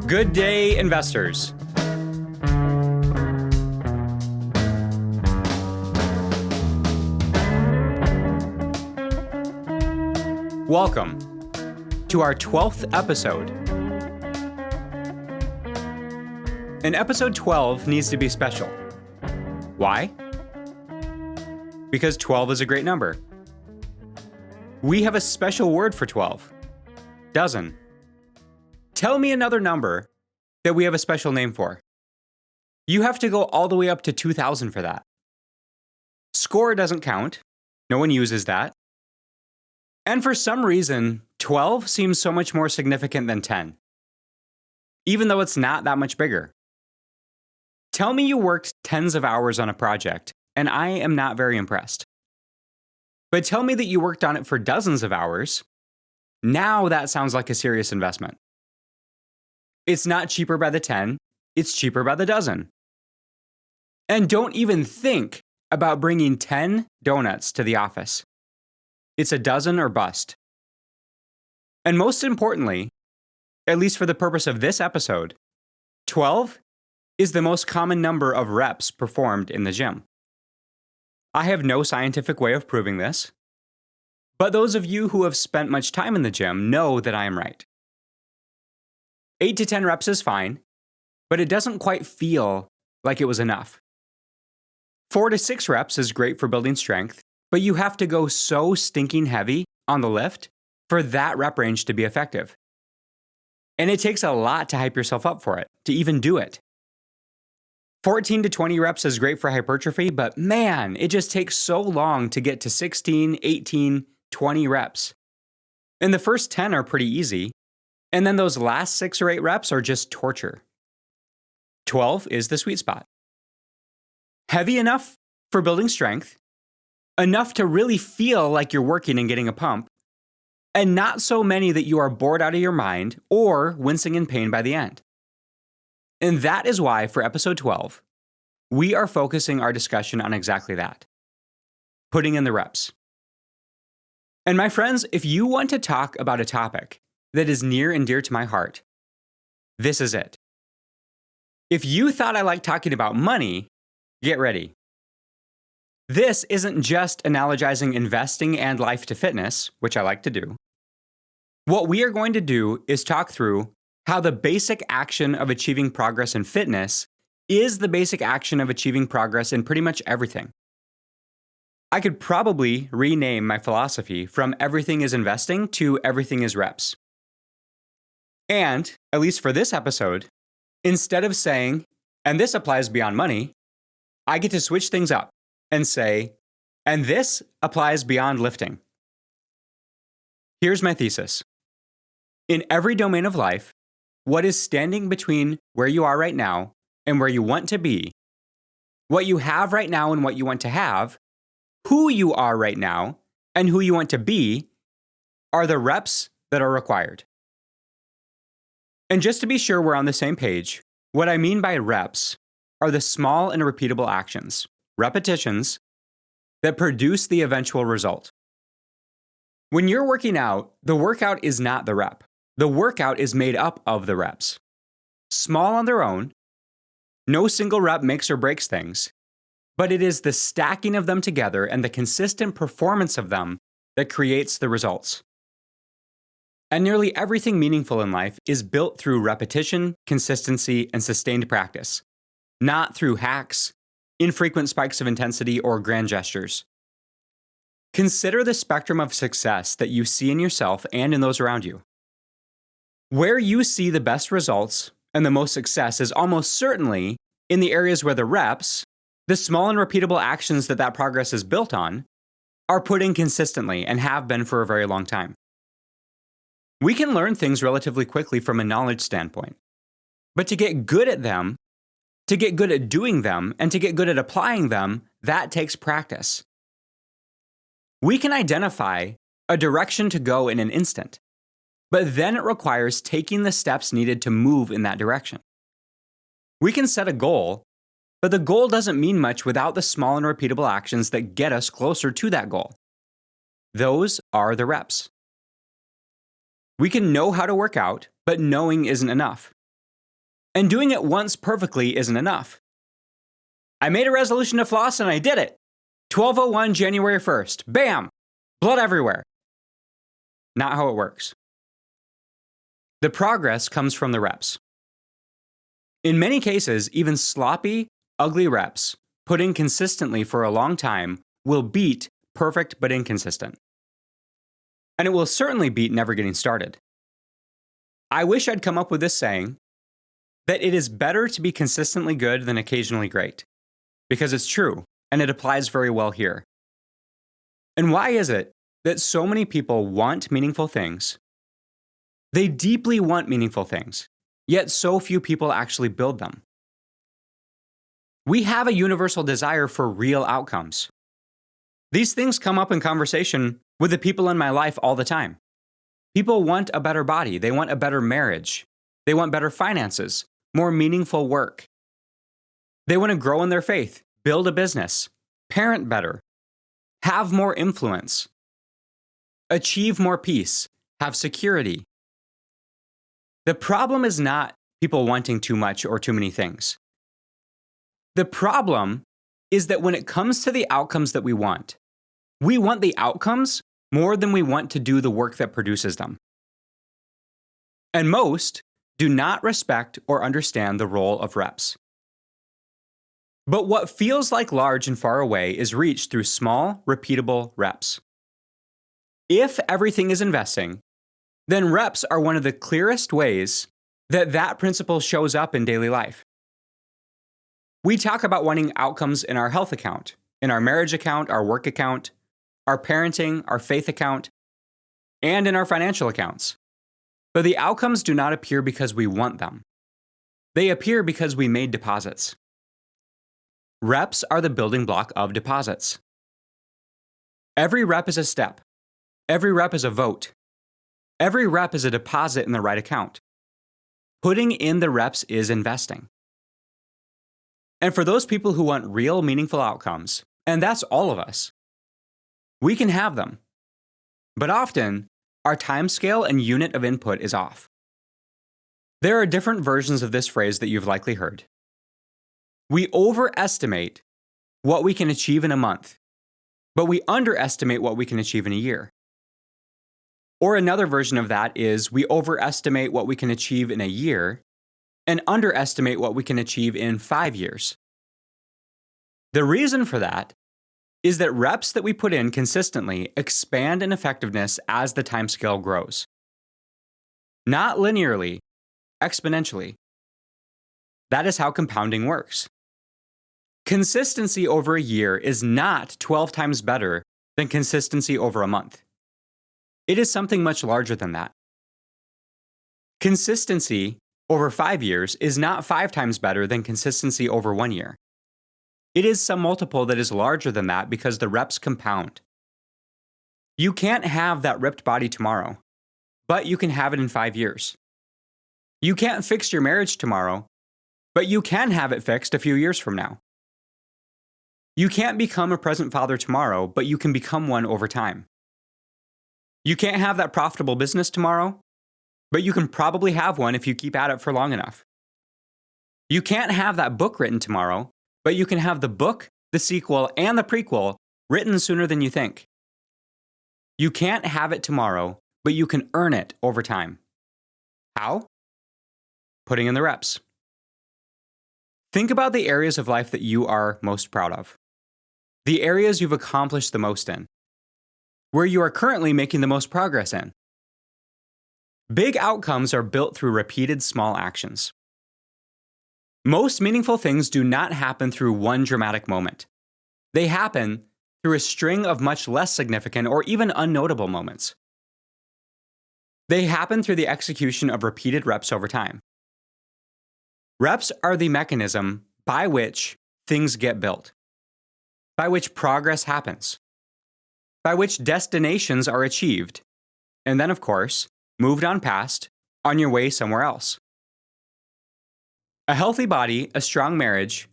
Good day, investors. Welcome to our 12th episode. And episode 12 needs to be special. Why? Because 12 is a great number. We have a special word for 12. Dozen. Tell me another number that we have a special name for. You have to go all the way up to 2,000 for that. Score doesn't count. No one uses that. And for some reason, 12 seems so much more significant than 10, even though it's not that much bigger. Tell me you worked tens of hours on a project, and I am not very impressed. But tell me that you worked on it for dozens of hours. Now that sounds like a serious investment. It's not cheaper by the 10, it's cheaper by the dozen. And don't even think about bringing 10 donuts to the office. It's a dozen or bust. And most importantly, at least for the purpose of this episode, 12 is the most common number of reps performed in the gym. I have no scientific way of proving this, but those of you who have spent much time in the gym know that I am right. 8 to 10 reps is fine, but it doesn't quite feel like it was enough. 4 to 6 reps is great for building strength, but you have to go so stinking heavy on the lift for that rep range to be effective. And it takes a lot to hype yourself up for it, to even do it. 14 to 20 reps is great for hypertrophy, but man, it just takes so long to get to 16, 18, 20 reps. And the first 10 are pretty easy, and then those last 6 or 8 reps are just torture. 12 is the sweet spot. Heavy enough for building strength, enough to really feel like you're working and getting a pump, and not so many that you are bored out of your mind or wincing in pain by the end. And that is why, for episode 12, we are focusing our discussion on exactly that. Putting in the reps. And my friends, if you want to talk about a topic that is near and dear to my heart, this is it. If you thought I liked talking about money, get ready. This isn't just analogizing investing and life to fitness, which I like to do. What we are going to do is talk through how the basic action of achieving progress in fitness is the basic action of achieving progress in pretty much everything. I could probably rename my philosophy from everything is investing to everything is reps. And, at least for this episode, instead of saying, and this applies beyond money, I get to switch things up and say, and this applies beyond lifting. Here's my thesis. In every domain of life, what is standing between where you are right now and where you want to be, what you have right now and what you want to have, who you are right now and who you want to be, are the reps that are required. And just to be sure we're on the same page, what I mean by reps are the small and repeatable actions, repetitions, that produce the eventual result. When you're working out, the workout is not the rep. The workout is made up of the reps. Small on their own, no single rep makes or breaks things, but it is the stacking of them together and the consistent performance of them that creates the results. And nearly everything meaningful in life is built through repetition, consistency, and sustained practice, not through hacks, infrequent spikes of intensity, or grand gestures. Consider the spectrum of success that you see in yourself and in those around you. Where you see the best results and the most success is almost certainly in the areas where the reps, the small and repeatable actions that progress is built on, are put in consistently and have been for a very long time. We can learn things relatively quickly from a knowledge standpoint, but to get good at them, to get good at doing them, and to get good at applying them, that takes practice. We can identify a direction to go in an instant, but then it requires taking the steps needed to move in that direction. We can set a goal, but the goal doesn't mean much without the small and repeatable actions that get us closer to that goal. Those are the reps. We can know how to work out, but knowing isn't enough. And doing it once perfectly isn't enough. I made a resolution to floss and I did it. 12:01 January 1st. Bam! Blood everywhere. Not how it works. The progress comes from the reps. In many cases, even sloppy, ugly reps put in consistently for a long time will beat perfect but inconsistent. And it will certainly beat never getting started. I wish I'd come up with this saying that it is better to be consistently good than occasionally great, because it's true and it applies very well here. And why is it that so many people want meaningful things? They deeply want meaningful things, yet so few people actually build them. We have a universal desire for real outcomes. These things come up in conversation with the people in my life all the time. People want a better body. They want a better marriage. They want better finances, more meaningful work. They want to grow in their faith, build a business, parent better, have more influence, achieve more peace, have security. The problem is not people wanting too much or too many things. The problem is that when it comes to the outcomes that we want the outcomes more than we want to do the work that produces them. And most do not respect or understand the role of reps. But what feels like large and far away is reached through small, repeatable reps. If everything is investing, then reps are one of the clearest ways that that principle shows up in daily life. We talk about wanting outcomes in our health account, in our marriage account, our work account, our parenting, our faith account, and in our financial accounts. But the outcomes do not appear because we want them. They appear because we made deposits. Reps are the building block of deposits. Every rep is a step. Every rep is a vote. Every rep is a deposit in the right account. Putting in the reps is investing. And for those people who want real, meaningful outcomes, and that's all of us, we can have them. But often, our time scale and unit of input is off. There are different versions of this phrase that you've likely heard. We overestimate what we can achieve in a month, but we underestimate what we can achieve in a year. Or another version of that is we overestimate what we can achieve in a year and underestimate what we can achieve in 5 years. The reason for that is that reps that we put in consistently expand in effectiveness as the timescale grows. Not linearly, exponentially. That is how compounding works. Consistency over a year is not 12 times better than consistency over a month. It is something much larger than that. Consistency over 5 years is not 5 times better than consistency over 1 year. It is some multiple that is larger than that because the reps compound. You can't have that ripped body tomorrow, but you can have it in 5 years. You can't fix your marriage tomorrow, but you can have it fixed a few years from now. You can't become a present father tomorrow, but you can become one over time. You can't have that profitable business tomorrow, but you can probably have one if you keep at it for long enough. You can't have that book written tomorrow, but you can have the book, the sequel, and the prequel written sooner than you think. You can't have it tomorrow, but you can earn it over time. How? Putting in the reps. Think about the areas of life that you are most proud of. The areas you've accomplished the most in. Where you are currently making the most progress in. Big outcomes are built through repeated small actions. Most meaningful things do not happen through one dramatic moment. They happen through a string of much less significant or even unnotable moments. They happen through the execution of repeated reps over time. Reps are the mechanism by which things get built, by which progress happens, by which destinations are achieved, and then, of course, moved on past on your way somewhere else. A healthy body, a strong marriage,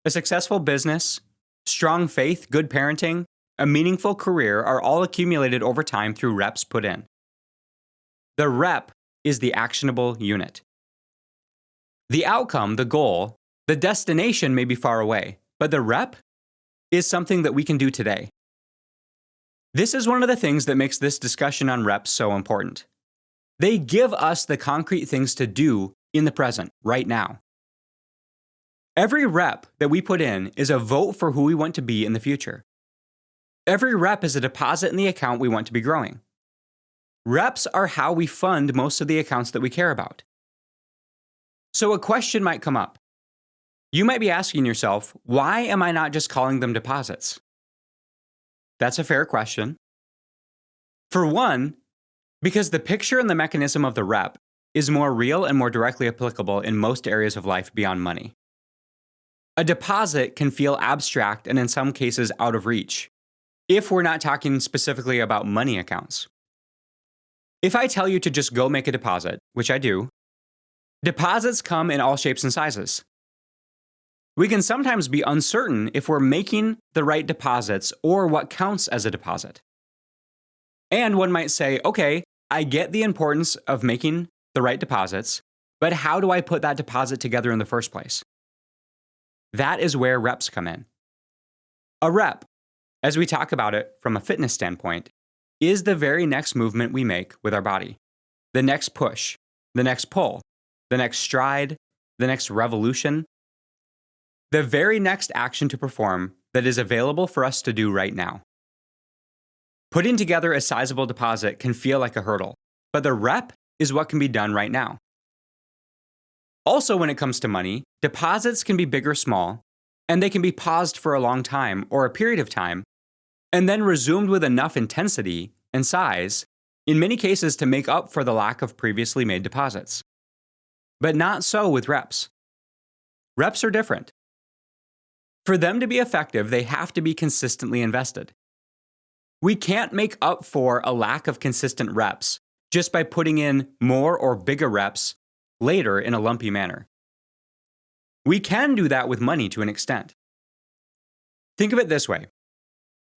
a successful business, strong faith, good parenting, a meaningful career are all accumulated over time through reps put in. The rep is the actionable unit. The outcome, the goal, the destination may be far away, but the rep is something that we can do today. This is one of the things that makes this discussion on reps so important. They give us the concrete things to do in the present, right now. Every rep that we put in is a vote for who we want to be in the future. Every rep is a deposit in the account we want to be growing. Reps are how we fund most of the accounts that we care about. So a question might come up. You might be asking yourself, why am I not just calling them deposits? That's a fair question. For one, because the picture and the mechanism of the rep is more real and more directly applicable in most areas of life beyond money. A deposit can feel abstract and in some cases out of reach, if we're not talking specifically about money accounts. If I tell you to just go make a deposit, which I do, deposits come in all shapes and sizes. We can sometimes be uncertain if we're making the right deposits or what counts as a deposit. And one might say, okay, I get the importance of making the right deposits, but how do I put that deposit together in the first place? That is where reps come in. A rep, as we talk about it from a fitness standpoint, is the very next movement we make with our body. The next push, the next pull, the next stride, the next revolution. The very next action to perform that is available for us to do right now. Putting together a sizable deposit can feel like a hurdle, but the rep is what can be done right now. Also, when it comes to money, deposits can be big or small, and they can be paused for a long time or a period of time, and then resumed with enough intensity and size, in many cases to make up for the lack of previously made deposits. But not so with reps. Reps are different. For them to be effective, they have to be consistently invested. We can't make up for a lack of consistent reps just by putting in more or bigger reps later in a lumpy manner. We can do that with money to an extent. Think of it this way.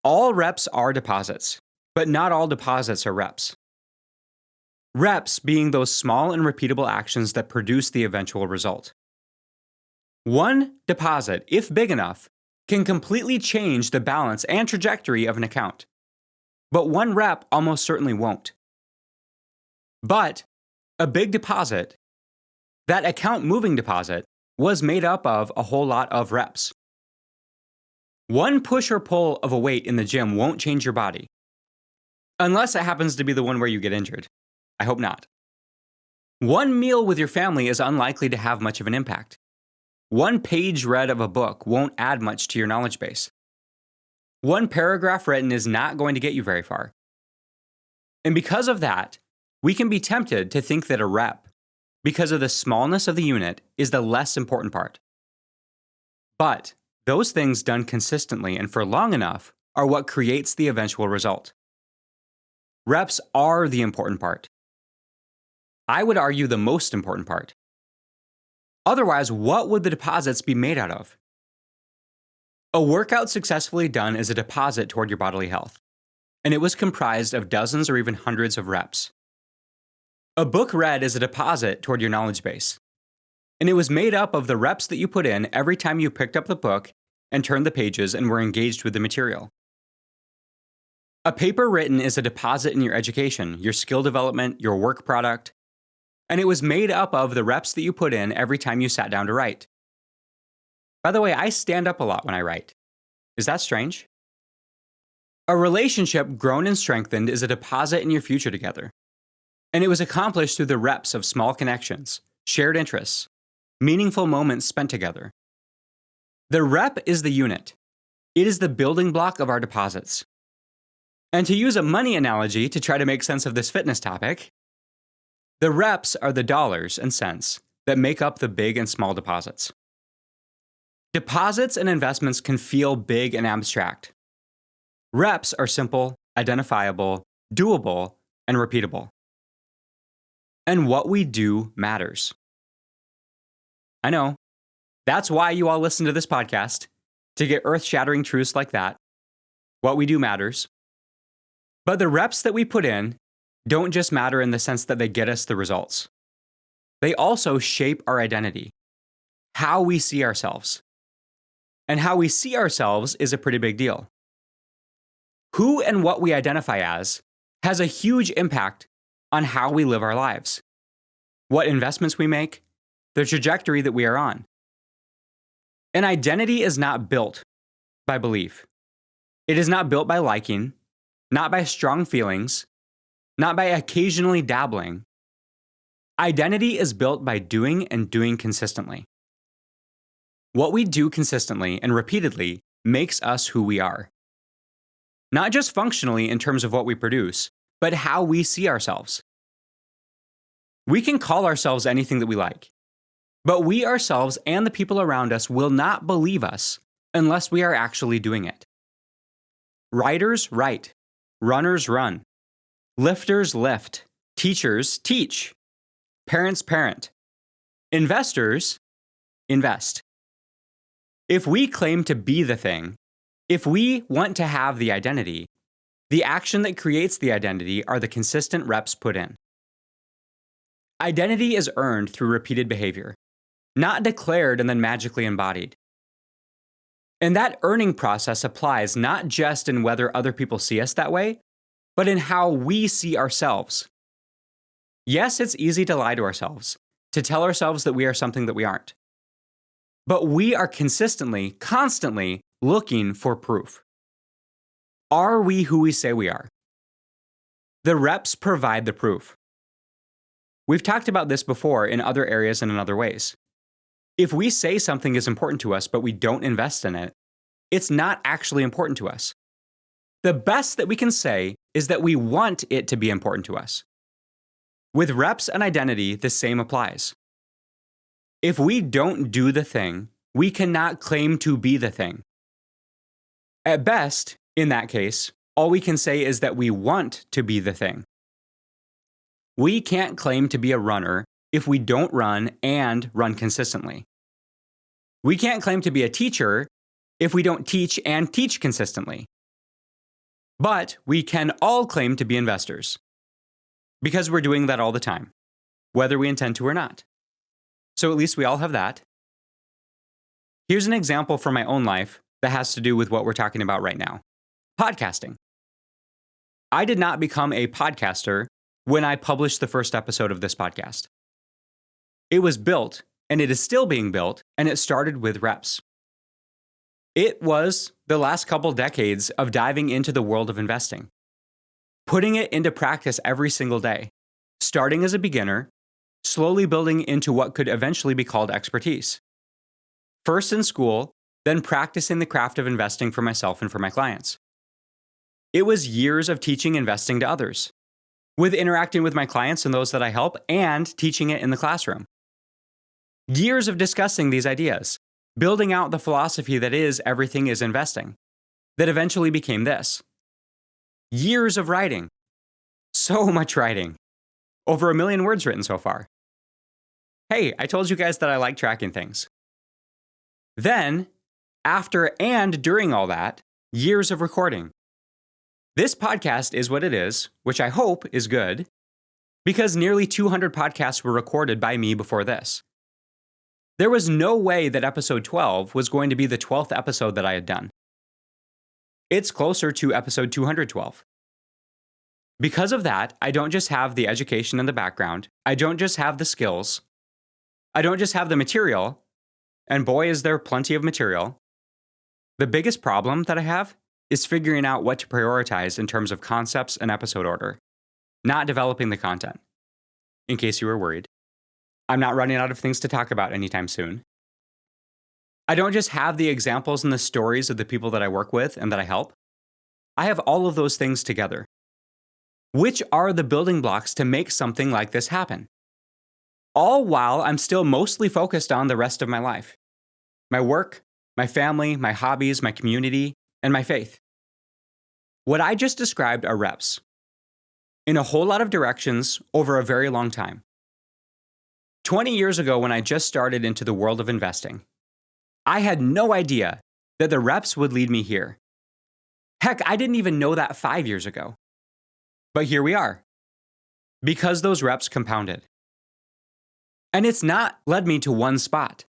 All reps are deposits, but not all deposits are reps. Reps being those small and repeatable actions that produce the eventual result. One deposit, if big enough, can completely change the balance and trajectory of an account. But one rep almost certainly won't. But a big deposit, that account moving deposit, was made up of a whole lot of reps. One push or pull of a weight in the gym won't change your body. Unless it happens to be the one where you get injured. I hope not. One meal with your family is unlikely to have much of an impact. One page read of a book won't add much to your knowledge base. One paragraph written is not going to get you very far. And because of that, we can be tempted to think that a rep, because of the smallness of the unit, is the less important part. But those things done consistently and for long enough are what creates the eventual result. Reps are the important part. I would argue the most important part. Otherwise, what would the deposits be made out of? A workout successfully done is a deposit toward your bodily health, and it was comprised of dozens or even hundreds of reps. A book read is a deposit toward your knowledge base, and it was made up of the reps that you put in every time you picked up the book and turned the pages and were engaged with the material. A paper written is a deposit in your education, your skill development, your work product, and it was made up of the reps that you put in every time you sat down to write. By the way, I stand up a lot when I write. Is that strange? A relationship grown and strengthened is a deposit in your future together. And it was accomplished through the reps of small connections, shared interests, meaningful moments spent together. The rep is the unit. It is the building block of our deposits. And to use a money analogy to try to make sense of this fitness topic, the reps are the dollars and cents that make up the big and small deposits. Deposits and investments can feel big and abstract. Reps are simple, identifiable, doable, and repeatable. And what we do matters. I know. That's why you all listen to this podcast, to get earth-shattering truths like that. What we do matters. But the reps that we put in don't just matter in the sense that they get us the results. They also shape our identity, how we see ourselves. And how we see ourselves is a pretty big deal. Who and what we identify as has a huge impact on how we live our lives, what investments we make, the trajectory that we are on. An identity is not built by belief. It is not built by liking, not by strong feelings, not by occasionally dabbling. Identity is built by doing and doing consistently. What we do consistently and repeatedly makes us who we are. Not just functionally in terms of what we produce, but how we see ourselves. We can call ourselves anything that we like, but we ourselves and the people around us will not believe us unless we are actually doing it. Writers write, runners run, lifters lift, teachers teach, parents parent, investors invest. If we claim to be the thing, if we want to have the identity, the action that creates the identity are the consistent reps put in. Identity is earned through repeated behavior, not declared and then magically embodied. And that earning process applies not just in whether other people see us that way, but in how we see ourselves. Yes, it's easy to lie to ourselves, to tell ourselves that we are something that we aren't. But we are consistently, constantly looking for proof. Are we who we say we are? The reps provide the proof. We've talked about this before in other areas and in other ways. If we say something is important to us, but we don't invest in it, it's not actually important to us. The best that we can say is that we want it to be important to us. With reps and identity, the same applies. If we don't do the thing, we cannot claim to be the thing. At best, in that case, all we can say is that we want to be the thing. We can't claim to be a runner if we don't run and run consistently. We can't claim to be a teacher if we don't teach and teach consistently. But we can all claim to be investors, because we're doing that all the time, whether we intend to or not. So at least we all have that. Here's an example from my own life that has to do with what we're talking about right now. Podcasting. I did not become a podcaster when I published the first episode of this podcast. It was built, and it is still being built, and it started with reps. It was the last couple decades of diving into the world of investing, putting it into practice every single day, starting as a beginner, slowly building into what could eventually be called expertise. First in school, then practicing the craft of investing for myself and for my clients. It was years of teaching investing to others, with interacting with my clients and those that I help, and teaching it in the classroom. Years of discussing these ideas, building out the philosophy that is everything is investing, that eventually became this. Years of writing. So much writing. Over 1 million words written so far. Hey, I told you guys that I like tracking things. Then, after and during all that, years of recording. This podcast is what it is, which I hope is good, because nearly 200 podcasts were recorded by me before this. There was no way that episode 12 was going to be the 12th episode that I had done. It's closer to episode 212. Because of that, I don't just have the education and the background. I don't just have the skills. I don't just have the material. And boy, is there plenty of material. The biggest problem that I have is figuring out what to prioritize in terms of concepts and episode order, not developing the content. In case you were worried, I'm not running out of things to talk about anytime soon. I don't just have the examples and the stories of the people that I work with and that I help. I have all of those things together, which are the building blocks to make something like this happen. All while I'm still mostly focused on the rest of my life. My work, my family, my hobbies, my community, and my faith. What I just described are reps, in a whole lot of directions over a very long time. 20 years ago, when I just started into the world of investing, I had no idea that the reps would lead me here. Heck, I didn't even know that 5 years ago. But here we are, because those reps compounded. And it's not led me to one spot.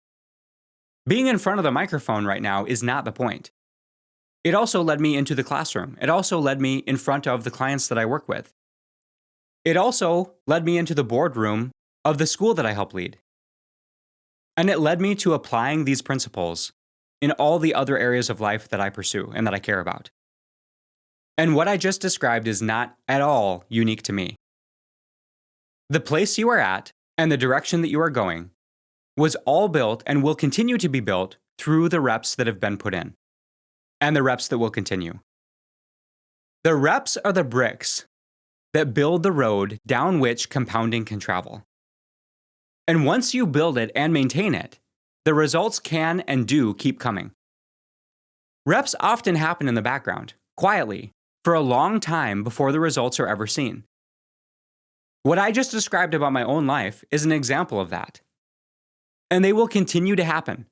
Being in front of the microphone right now is not the point. It also led me into the classroom. It also led me in front of the clients that I work with. It also led me into the boardroom of the school that I help lead. And it led me to applying these principles in all the other areas of life that I pursue and that I care about. And what I just described is not at all unique to me. The place you are at and the direction that you are going was all built and will continue to be built through the reps that have been put in, and the reps that will continue. The reps are the bricks that build the road down which compounding can travel. And once you build it and maintain it, the results can and do keep coming. Reps often happen in the background, quietly, for a long time before the results are ever seen. What I just described about my own life is an example of that. And they will continue to happen,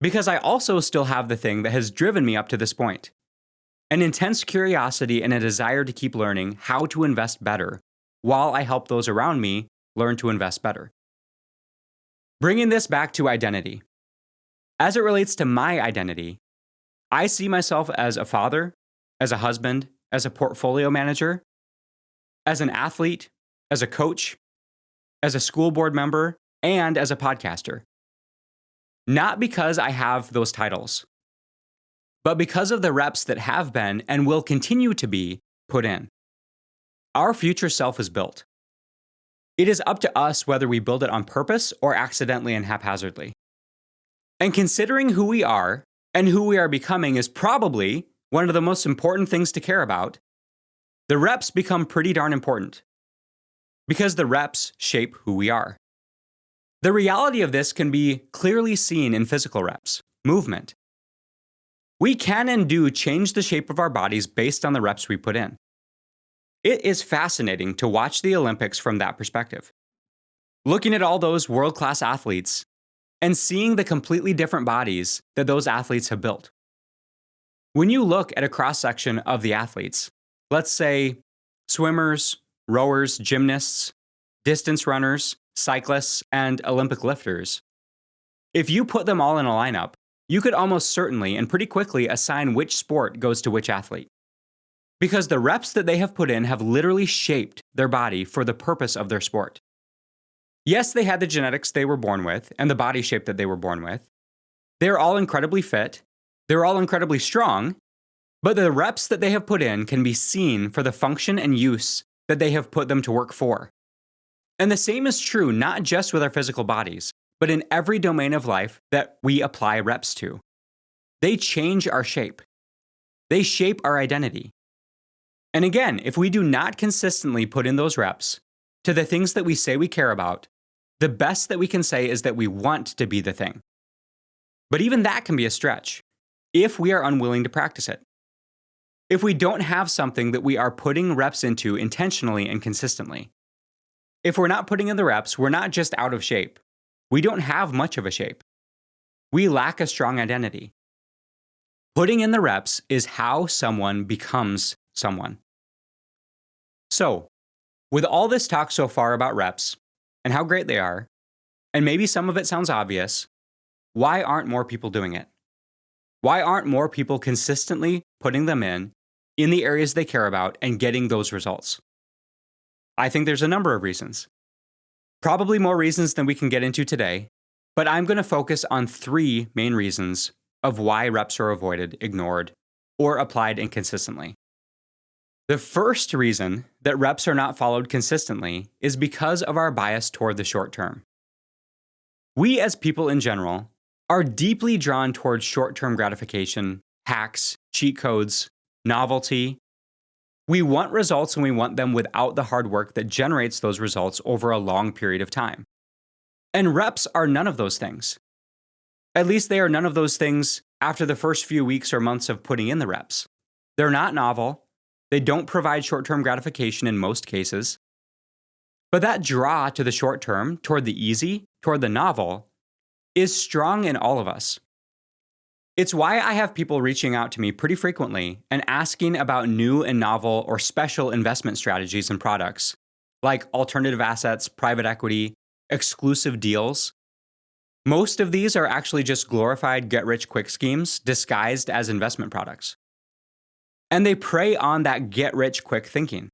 because I also still have the thing that has driven me up to this point: an intense curiosity and a desire to keep learning how to invest better while I help those around me learn to invest better. Bringing this back to identity. As it relates to my identity, I see myself as a father, as a husband, as a portfolio manager, as an athlete, as a coach, as a school board member, and as a podcaster. Not because I have those titles, but because of the reps that have been and will continue to be put in. Our future self is built. It is up to us whether we build it on purpose or accidentally and haphazardly. And considering who we are and who we are becoming is probably one of the most important things to care about. The reps become pretty darn important, because the reps shape who we are. The reality of this can be clearly seen in physical reps, movement. We can and do change the shape of our bodies based on the reps we put in. It is fascinating to watch the Olympics from that perspective. Looking at all those world-class athletes and seeing the completely different bodies that those athletes have built. When you look at a cross-section of the athletes, let's say swimmers, rowers, gymnasts, distance runners, cyclists, and Olympic lifters, if you put them all in a lineup, you could almost certainly and pretty quickly assign which sport goes to which athlete. Because the reps that they have put in have literally shaped their body for the purpose of their sport. Yes, they had the genetics they were born with and the body shape that they were born with. They're all incredibly fit. They're all incredibly strong. But the reps that they have put in can be seen for the function and use that they have put them to work for. And the same is true not just with our physical bodies, but in every domain of life that we apply reps to. They change our shape. They shape our identity. And again, if we do not consistently put in those reps to the things that we say we care about, the best that we can say is that we want to be the thing. But even that can be a stretch if we are unwilling to practice it. If we don't have something that we are putting reps into intentionally and consistently. If we're not putting in the reps, we're not just out of shape. We don't have much of a shape. We lack a strong identity. Putting in the reps is how someone becomes someone. So, with all this talk so far about reps and how great they are, and maybe some of it sounds obvious, why aren't more people doing it? Why aren't more people consistently putting them in the areas they care about and getting those results? I think there's a number of reasons. Probably more reasons than we can get into today, but I'm going to focus on 3 main reasons of why reps are avoided, ignored, or applied inconsistently. The first reason that reps are not followed consistently is because of our bias toward the short term. We as people in general are deeply drawn towards short-term gratification, hacks, cheat codes, novelty. We want results and we want them without the hard work that generates those results over a long period of time. And reps are none of those things. At least they are none of those things after the first few weeks or months of putting in the reps. They're not novel. They don't provide short-term gratification in most cases. But that draw to the short term, toward the easy, toward the novel, is strong in all of us. It's why I have people reaching out to me pretty frequently and asking about new and novel or special investment strategies and products, like alternative assets, private equity, exclusive deals. Most of these are actually just glorified get-rich-quick schemes disguised as investment products. And they prey on that get-rich-quick thinking.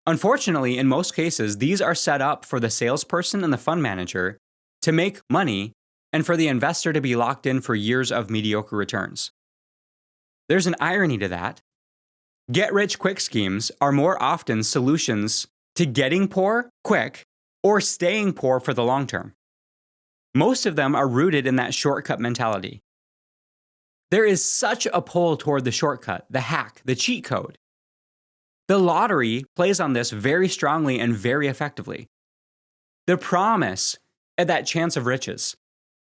Unfortunately, in most cases, these are set up for the salesperson and the fund manager to make money and for the investor to be locked in for years of mediocre returns. There's an irony to that. Get-rich-quick schemes are more often solutions to getting poor quick or staying poor for the long term. Most of them are rooted in that shortcut mentality. There is such a pull toward the shortcut, the hack, the cheat code. The lottery plays on this very strongly and very effectively. The promise of that chance of riches,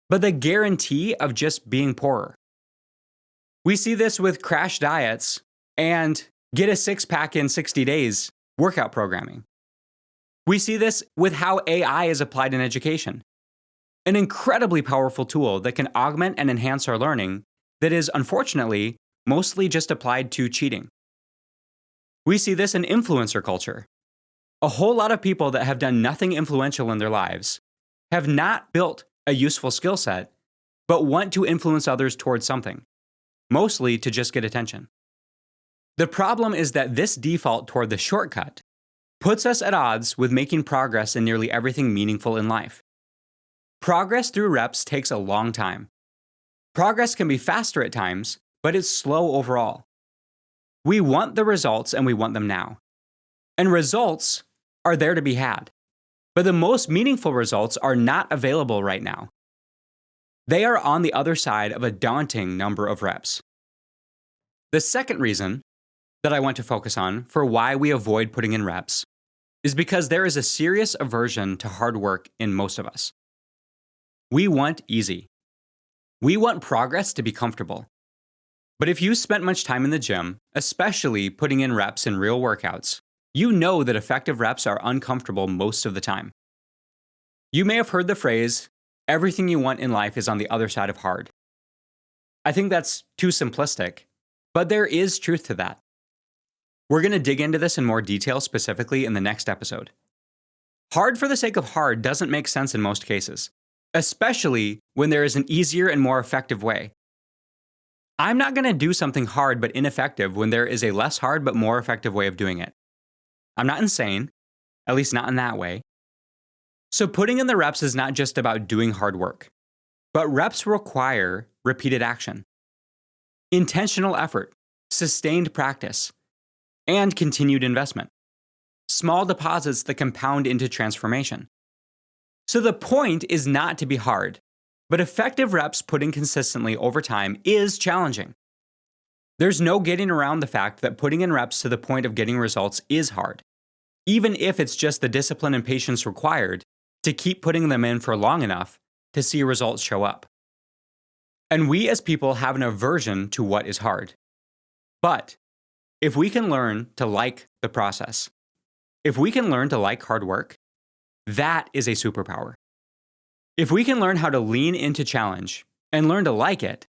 but the guarantee of just being poorer. We see this with crash diets and get a six-pack in 60 days workout programming. We see this with how AI is applied in education. An incredibly powerful tool that can augment and enhance our learning that is, unfortunately, mostly just applied to cheating. We see this in influencer culture. A whole lot of people that have done nothing influential in their lives have not built a useful skill set, but want to influence others towards something, mostly to just get attention. The problem is that this default toward the shortcut puts us at odds with making progress in nearly everything meaningful in life. Progress through reps takes a long time. Progress can be faster at times, but it's slow overall. We want the results and we want them now. And results are there to be had. But the most meaningful results are not available right now. They are on the other side of a daunting number of reps. The second reason that I want to focus on for why we avoid putting in reps is because there is a serious aversion to hard work in most of us. We want easy. We want progress to be comfortable. But if you spent much time in the gym, especially putting in reps in real workouts, you know that effective reps are uncomfortable most of the time. You may have heard the phrase, everything you want in life is on the other side of hard. I think that's too simplistic, but there is truth to that. We're going to dig into this in more detail specifically in the next episode. Hard for the sake of hard doesn't make sense in most cases, especially when there is an easier and more effective way. I'm not going to do something hard but ineffective when there is a less hard but more effective way of doing it. I'm not insane, at least not in that way. So putting in the reps is not just about doing hard work, but reps require repeated action, intentional effort, sustained practice, and continued investment. Small deposits that compound into transformation. So the point is not to be hard, but effective reps put in consistently over time is challenging. There's no getting around the fact that putting in reps to the point of getting results is hard, even if it's just the discipline and patience required to keep putting them in for long enough to see results show up. And we as people have an aversion to what is hard. But if we can learn to like the process, if we can learn to like hard work, that is a superpower. If we can learn how to lean into challenge and learn to like it,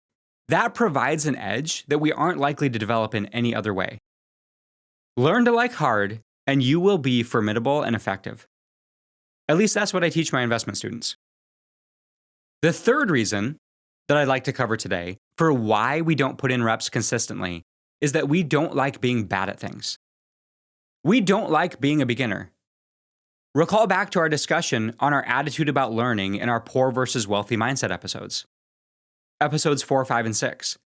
that provides an edge that we aren't likely to develop in any other way. Learn to like hard, and you will be formidable and effective. At least that's what I teach my investment students. The third reason that I'd like to cover today for why we don't put in reps consistently is that we don't like being bad at things. We don't like being a beginner. Recall back to our discussion on our attitude about learning in our poor versus wealthy mindset episodes. Episodes 4, 5, and 6.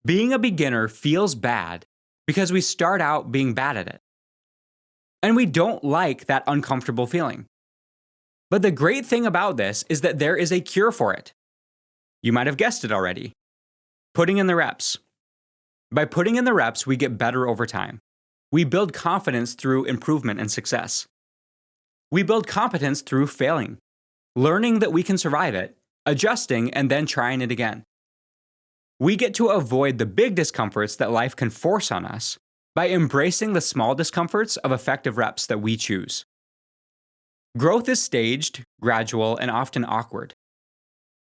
Being a beginner feels bad because we start out being bad at it. And we don't like that uncomfortable feeling. But the great thing about this is that there is a cure for it. You might have guessed it already. Putting in the reps. By putting in the reps, we get better over time. We build confidence through improvement and success. We build competence through failing, learning that we can survive it, adjusting, and then trying it again. We get to avoid the big discomforts that life can force on us by embracing the small discomforts of effective reps that we choose. Growth is staged, gradual, and often awkward.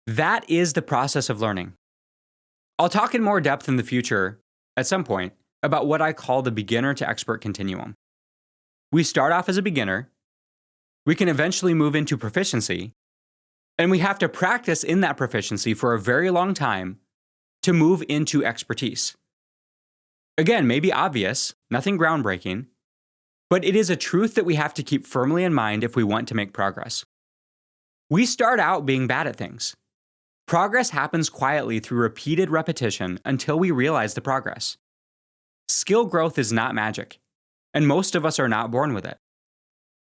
That is the process of learning. I'll talk in more depth in the future, at some point, about what I call the beginner to expert continuum. We start off as a beginner. We can eventually move into proficiency, And we have to practice in that proficiency for a very long time to move into expertise. Again, maybe obvious, nothing groundbreaking, but it is a truth that we have to keep firmly in mind if we want to make progress. We start out being bad at things. Progress happens quietly through repeated repetition until we realize the progress. Skill growth is not magic, and most of us are not born with it.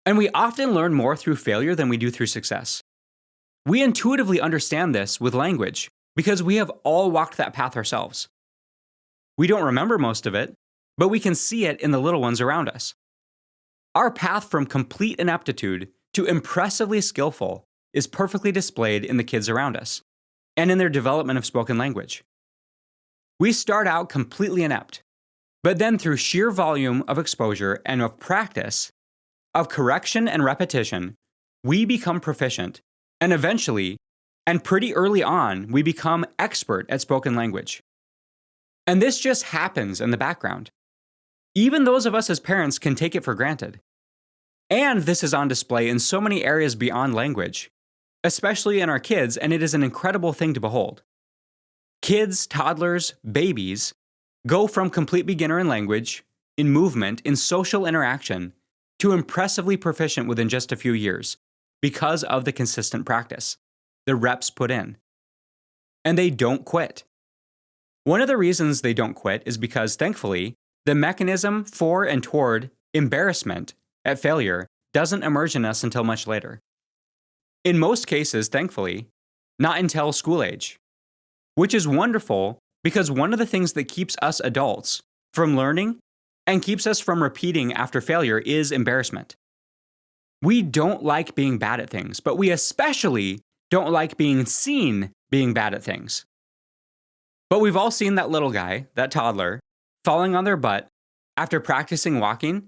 And we often learn more through failure than we do through success. We intuitively understand this with language because we have all walked that path ourselves. We don't remember most of it, but we can see it in the little ones around us. Our path from complete ineptitude to impressively skillful is perfectly displayed in the kids around us and in their development of spoken language. We start out completely inept, but then through sheer volume of exposure and of practice, of correction and repetition, we become proficient, and eventually, and pretty early on, we become expert at spoken language. And this just happens in the background. Even those of us as parents can take it for granted. And this is on display in so many areas beyond language, especially in our kids, and it is an incredible thing to behold. Kids, toddlers, babies go from complete beginner in language, in movement, in social interaction, to impressively proficient within just a few years because of the consistent practice, the reps put in. And they don't quit. One of the reasons they don't quit is because, thankfully, the mechanism for and toward embarrassment at failure doesn't emerge in us until much later. In most cases, thankfully, not until school age, which is wonderful because one of the things that keeps us adults from learning and keeps us from repeating after failure is embarrassment. We don't like being bad at things, but we especially don't like being seen being bad at things. But we've all seen that little guy, that toddler, falling on their butt after practicing walking,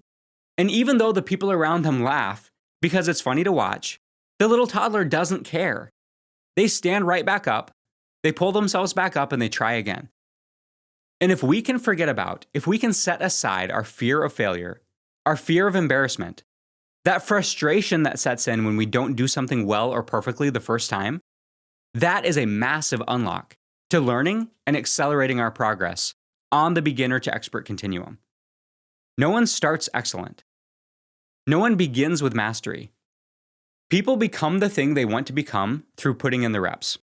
and even though the people around them laugh because it's funny to watch, the little toddler doesn't care. They stand right back up, they pull themselves back up, and they try again. And if we can set aside our fear of failure, our fear of embarrassment, that frustration that sets in when we don't do something well or perfectly the first time, that is a massive unlock to learning and accelerating our progress on the beginner to expert continuum. No one starts excellent. No one begins with mastery. People become the thing they want to become through putting in the reps.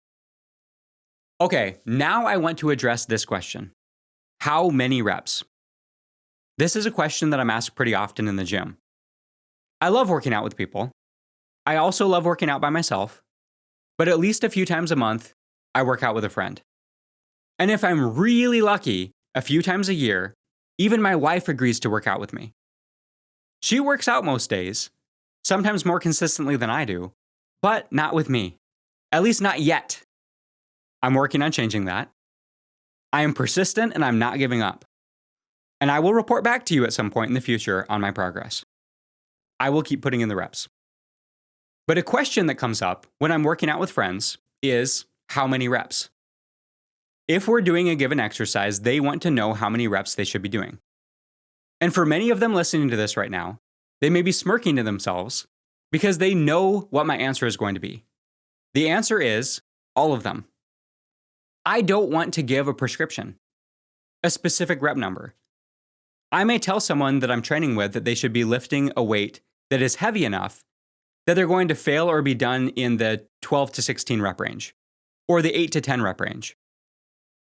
Okay, now I want to address this question. How many reps? This is a question that I'm asked pretty often in the gym. I love working out with people. I also love working out by myself, but at least a few times a month, I work out with a friend. And if I'm really lucky, a few times a year, even my wife agrees to work out with me. She works out most days, sometimes more consistently than I do, but not with me. At least not yet. I'm working on changing that. I am persistent and I'm not giving up. And I will report back to you at some point in the future on my progress. I will keep putting in the reps. But a question that comes up when I'm working out with friends is, how many reps? If we're doing a given exercise, they want to know how many reps they should be doing. And for many of them listening to this right now, they may be smirking to themselves because they know what my answer is going to be. The answer is all of them. I don't want to give a prescription, a specific rep number. I may tell someone that I'm training with that they should be lifting a weight that is heavy enough that they're going to fail or be done in the 12 to 16 rep range or the 8 to 10 rep range.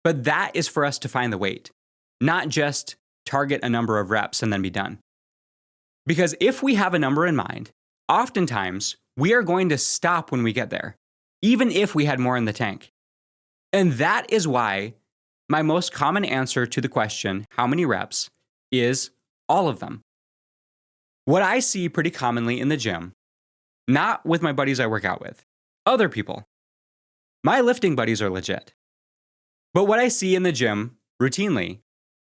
But that is for us to find the weight, not just target a number of reps and then be done. Because if we have a number in mind, oftentimes we are going to stop when we get there, even if we had more in the tank. And that is why my most common answer to the question, how many reps, is all of them. What I see pretty commonly in the gym, not with my buddies I work out with, other people. My lifting buddies are legit. But what I see in the gym routinely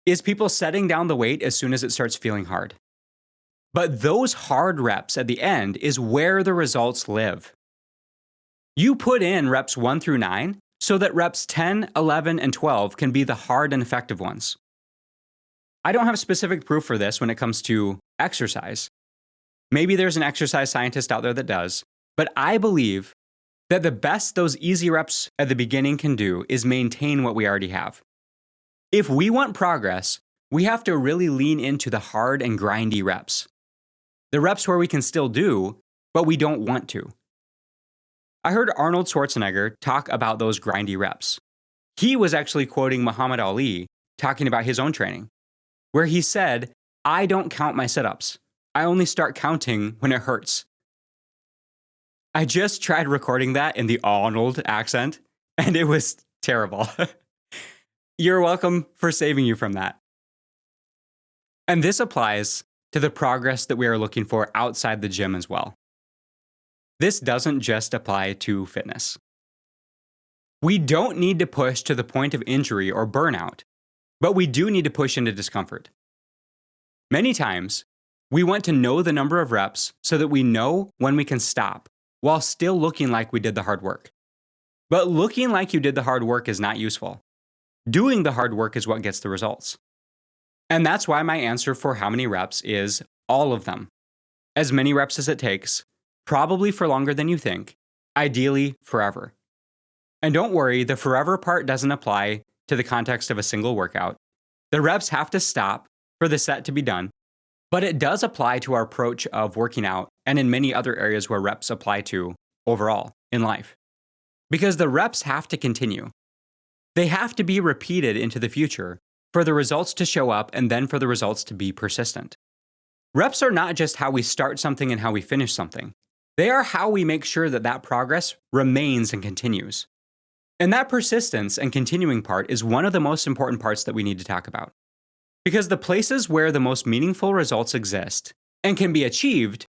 is people setting down the weight as soon as it starts feeling hard. But those hard reps at the end is where the results live. You put in reps 1 through 9 so that reps 10, 11, and 12 can be the hard and effective ones. I don't have specific proof for this when it comes to exercise. Maybe there's an exercise scientist out there that does, but I believe that the best those easy reps at the beginning can do is maintain what we already have. If we want progress, we have to really lean into the hard and grindy reps. The reps where we can still do, but we don't want to. I heard Arnold Schwarzenegger talk about those grindy reps. He was actually quoting Muhammad Ali talking about his own training, where he said, "I don't count my sit-ups. I only start counting when it hurts." I just tried recording that in the Arnold accent, and it was terrible. You're welcome for saving you from that. And this applies to the progress that we are looking for outside the gym as well. This doesn't just apply to fitness. We don't need to push to the point of injury or burnout, but we do need to push into discomfort. Many times, we want to know the number of reps so that we know when we can stop while still looking like we did the hard work. But looking like you did the hard work is not useful. Doing the hard work is what gets the results. And that's why my answer for how many reps is all of them. As many reps as it takes, probably for longer than you think, ideally forever. And don't worry, the forever part doesn't apply to the context of a single workout. The reps have to stop for the set to be done, but it does apply to our approach of working out and in many other areas where reps apply to overall in life. Because the reps have to continue. They have to be repeated into the future for the results to show up and then for the results to be persistent. Reps are not just how we start something and how we finish something. They are how we make sure that that progress remains and continues. And that persistence and continuing part is one of the most important parts that we need to talk about. Because the places where the most meaningful results exist and can be achieved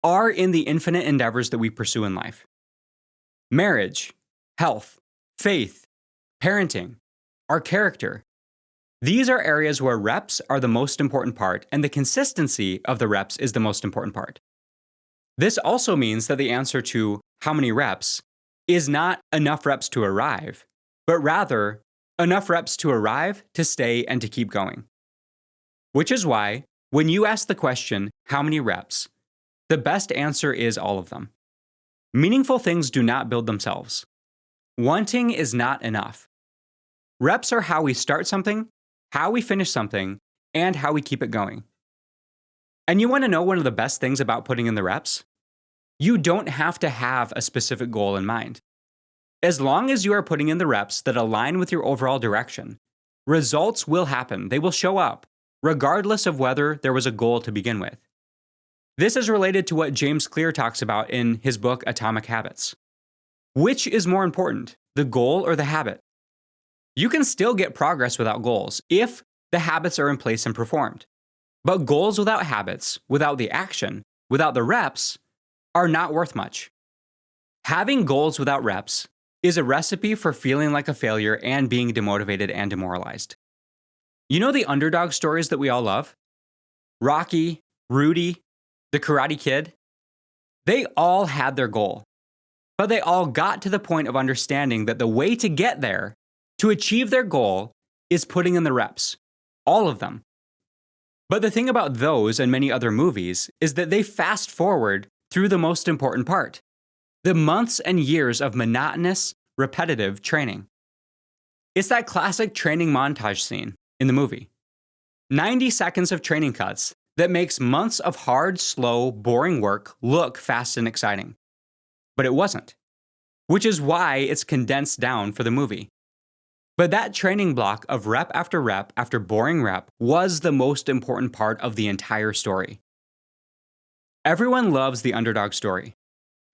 are in the infinite endeavors that we pursue in life. Marriage, health, faith, parenting, our character. These are areas where reps are the most important part, and the consistency of the reps is the most important part. This also means that the answer to how many reps is not enough reps to arrive, but rather enough reps to arrive, to stay, and to keep going. Which is why, when you ask the question, how many reps, the best answer is all of them. Meaningful things do not build themselves. Wanting is not enough. Reps are how we start something, how we finish something, and how we keep it going. And you want to know one of the best things about putting in the reps? You don't have to have a specific goal in mind. As long as you are putting in the reps that align with your overall direction, results will happen. They will show up, regardless of whether there was a goal to begin with. This is related to what James Clear talks about in his book, Atomic Habits. Which is more important, the goal or the habit? You can still get progress without goals if the habits are in place and performed. But goals without habits, without the action, without the reps, are not worth much. Having goals without reps is a recipe for feeling like a failure and being demotivated and demoralized. You know the underdog stories that we all love? Rocky, Rudy, the Karate Kid? They all had their goal, but they all got to the point of understanding that the way to get there, to achieve their goal, is putting in the reps. All of them. But the thing about those and many other movies is that they fast forward through the most important part, the months and years of monotonous, repetitive training. It's that classic training montage scene in the movie. 90 seconds of training cuts that makes months of hard, slow, boring work look fast and exciting. But it wasn't, which is why it's condensed down for the movie. But that training block of rep after boring rep was the most important part of the entire story. Everyone loves the underdog story.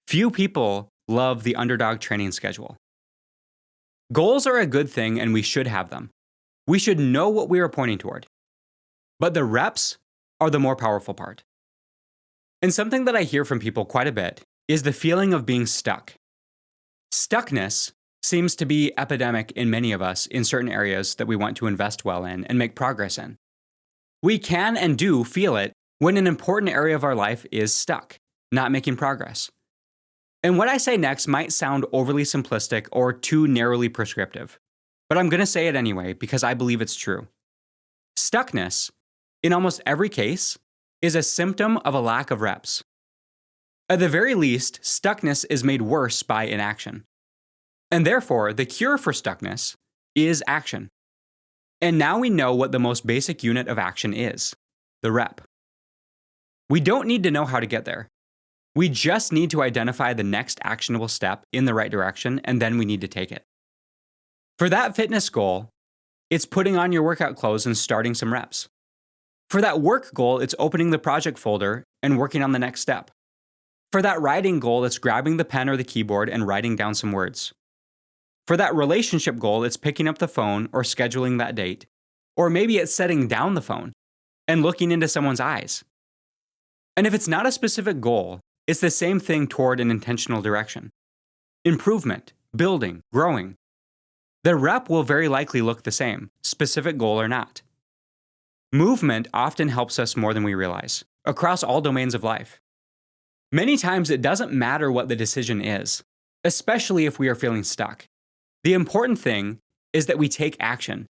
Few people love the underdog training schedule. Goals are a good thing and we should have them. We should know what we are pointing toward. But the reps are the more powerful part. And something that I hear from people quite a bit is the feeling of being stuck. Stuckness seems to be epidemic in many of us in certain areas that we want to invest well in and make progress in. We can and do feel it when an important area of our life is stuck, not making progress. And what I say next might sound overly simplistic or too narrowly prescriptive, but I'm going to say it anyway because I believe it's true. Stuckness, in almost every case, is a symptom of a lack of reps. At the very least, stuckness is made worse by inaction. And therefore, the cure for stuckness is action. And now we know what the most basic unit of action is: the rep. We don't need to know how to get there. We just need to identify the next actionable step in the right direction, and then we need to take it. For that fitness goal, it's putting on your workout clothes and starting some reps. For that work goal, it's opening the project folder and working on the next step. For that writing goal, it's grabbing the pen or the keyboard and writing down some words. For that relationship goal, it's picking up the phone or scheduling that date. Or maybe it's setting down the phone and looking into someone's eyes. And if it's not a specific goal, it's the same thing toward an intentional direction. Improvement, building, growing. The rep will very likely look the same, specific goal or not. Movement often helps us more than we realize, across all domains of life. Many times it doesn't matter what the decision is, especially if we are feeling stuck. The important thing is that we take action,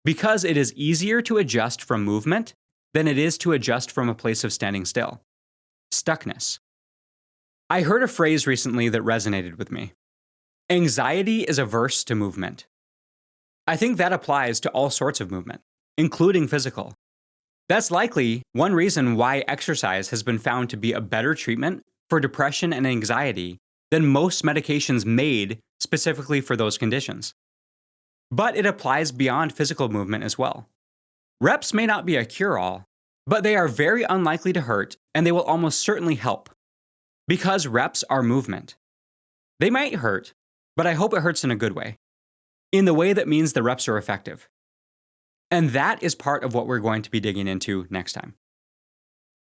because it is easier to adjust from movement than it is to adjust from a place of standing still. Stuckness. I heard a phrase recently that resonated with me. Anxiety is averse to movement. I think that applies to all sorts of movement, including physical. That's likely one reason why exercise has been found to be a better treatment for depression and anxiety than most medications made specifically for those conditions. But it applies beyond physical movement as well. Reps may not be a cure-all, but they are very unlikely to hurt, and they will almost certainly help. Because reps are movement. They might hurt, but I hope it hurts in a good way. In the way that means the reps are effective. And that is part of what we're going to be digging into next time.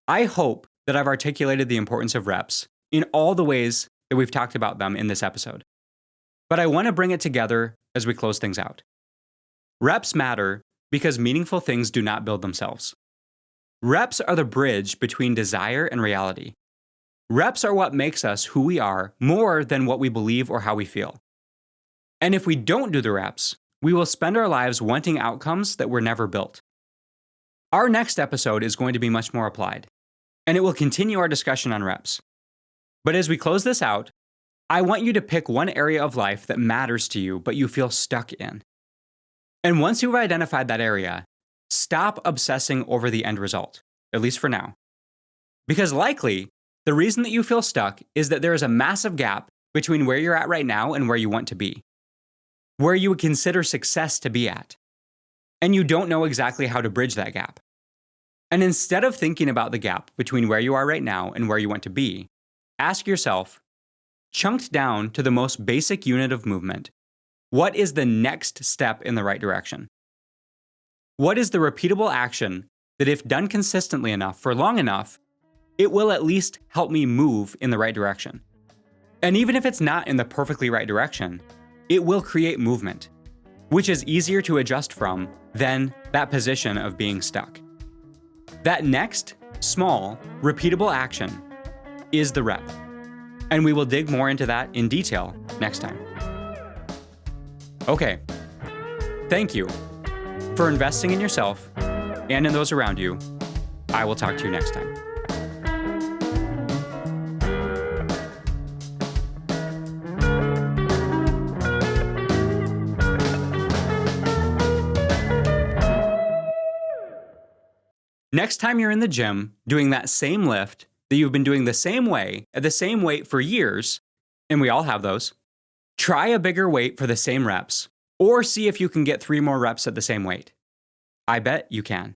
I hope that I've articulated the importance of reps in all the ways that we've talked about them in this episode. But I want to bring it together as we close things out. Reps matter because meaningful things do not build themselves. Reps are the bridge between desire and reality. Reps are what makes us who we are more than what we believe or how we feel. And if we don't do the reps, we will spend our lives wanting outcomes that were never built. Our next episode is going to be much more applied, and it will continue our discussion on reps. But as we close this out, I want you to pick one area of life that matters to you but you feel stuck in. And once you've identified that area, stop obsessing over the end result, at least for now. Because likely, the reason that you feel stuck is that there is a massive gap between where you're at right now and where you want to be, where you would consider success to be at. And you don't know exactly how to bridge that gap. And instead of thinking about the gap between where you are right now and where you want to be, ask yourself, chunked down to the most basic unit of movement, what is the next step in the right direction? What is the repeatable action that, if done consistently enough for long enough, it will at least help me move in the right direction? And even if it's not in the perfectly right direction, it will create movement, which is easier to adjust from than that position of being stuck. That next, small, repeatable action is the rep. And we will dig more into that in detail next time. Okay, thank you for investing in yourself and in those around you. I will talk to you next time. Next time you're in the gym doing that same lift that you've been doing the same way at the same weight for years, and we all have those, try a bigger weight for the same reps, or see if you can get 3 more reps at the same weight. I bet you can.